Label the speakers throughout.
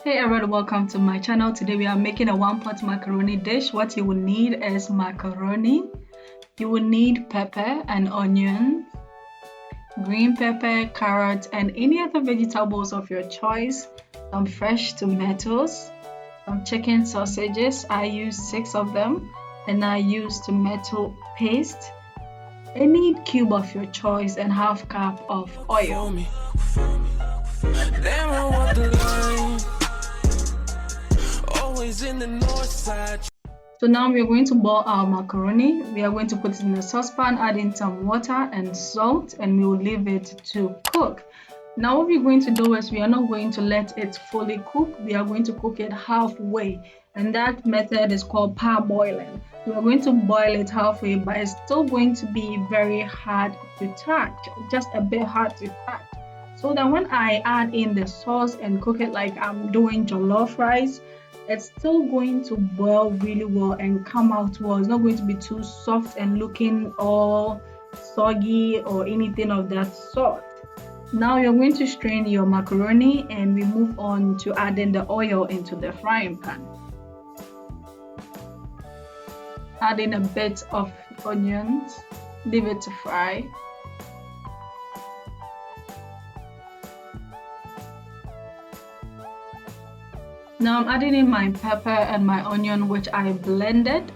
Speaker 1: Hey everyone, welcome to my channel. Today we are making a one-pot macaroni dish. What you will need is macaroni. You will need pepper and onion, green pepper, carrot, and any other vegetables of your choice. Some fresh tomatoes, some chicken sausages. I use 6 of them, and I use tomato paste, any cube of your choice, and half cup of oil. In the north side. So now we are going to boil our macaroni. We are going to put it in a saucepan, add in some water and salt, and we will leave it to cook. Now what we're going to do is we are not going to let it fully cook. We are going to cook it halfway, and that method is called parboiling. We are going to boil it halfway, but it's still going to be very hard to touch, just a bit hard to touch. So that when I add in the sauce and cook it like I'm doing jollof rice, it's still going to boil really well and come out well. It's not going to be too soft and looking all soggy or anything of that sort. Now you're going to strain your macaroni and we move on to adding the oil into the frying pan. Add in a bit of onions, leave it to fry. Now I'm adding in my pepper and my onion, which I blended.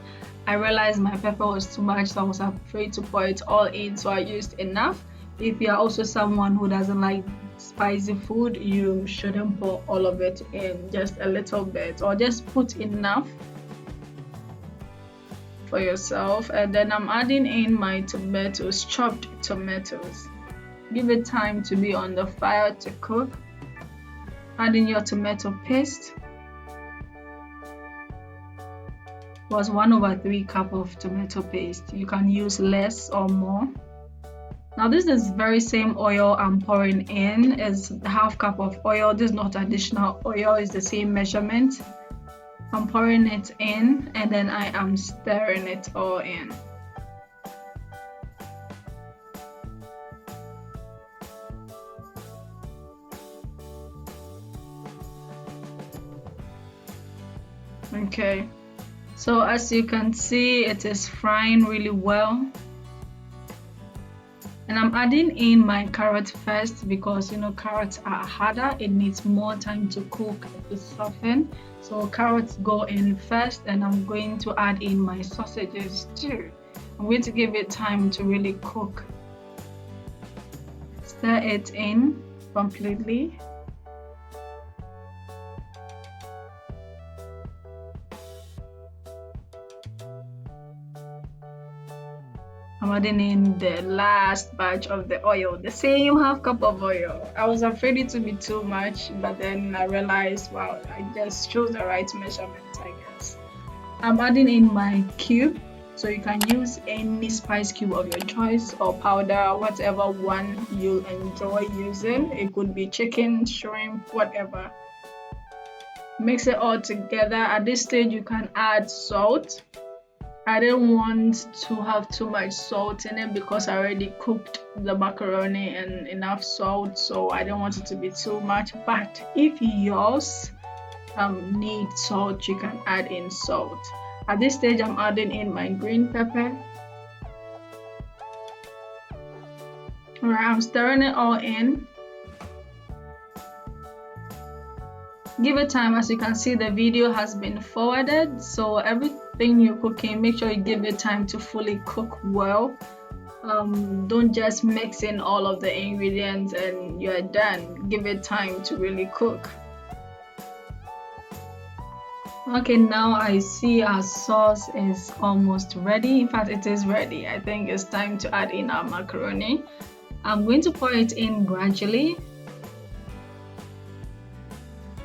Speaker 1: I realized my pepper was too much, so I was afraid to pour it all in, so I used enough. If you are also someone who doesn't like spicy food, you shouldn't pour all of it in, just a little bit, or just put enough for yourself. And then I'm adding in my tomatoes, chopped tomatoes. Give it time to be on the fire to cook. Add in your tomato paste. Was 1/3 cup of tomato paste. You can use less or more. Now this is very same oil I'm pouring in, is half cup of oil. This is not additional oil, it's the same measurement. I'm pouring it in and then I am stirring it all in. Okay. So as you can see, it is frying really well. And I'm adding in my carrot first because carrots are harder. It needs more time to cook, to soften. So carrots go in first, and I'm going to add in my sausages too. I'm going to give it time to really cook. Stir it in completely. I'm adding in the last batch of the oil, the same half cup of oil. I was afraid it to be too much, but then I realized, wow, I just chose the right measurement, I guess. I'm adding in my cube, so you can use any spice cube of your choice or powder, whatever one you enjoy using. It could be chicken, shrimp, whatever. Mix it all together. At this stage, you can add salt. I didn't want to have too much salt in it because I already cooked the macaroni and enough salt, so I didn't want it to be too much. But if yours need salt, you can add in salt. At this stage, I'm adding in my green pepper. Alright, I'm stirring it all in. Give it time. As you can see, the video has been forwarded, so everything you're cooking, make sure you give it time to fully cook well. Don't just mix in all of the ingredients and you're done. Give it time to really cook. Okay, now I see our sauce is almost ready. In fact, it is ready. I think it's time to add in our macaroni. I'm going to pour it in gradually.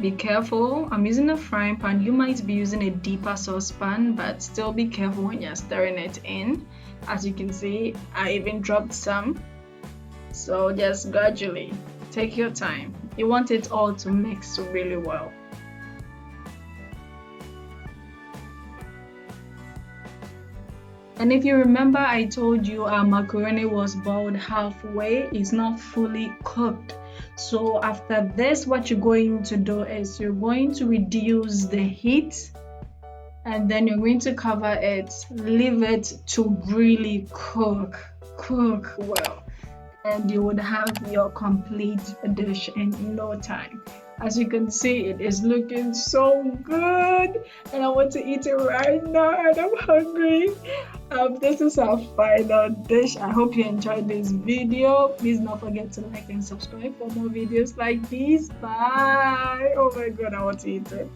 Speaker 1: Be careful. I'm using a frying pan. You might be using a deeper saucepan, but still be careful when you're stirring it in. As you can see, I even dropped some. So just gradually, take your time. You want it all to mix really well. And if you remember, I told you our macaroni was boiled halfway. It's not fully cooked. So after this, what you're going to do is you're going to reduce the heat, and then you're going to cover it, leave it to really cook well, and you would have your complete dish in no time. As you can see, it is looking so good, and I want to eat it right now, and I'm hungry. This is our final dish. I hope you enjoyed this video. Please don't forget to like and subscribe for more videos like these. Bye. Oh my god, I want to eat it.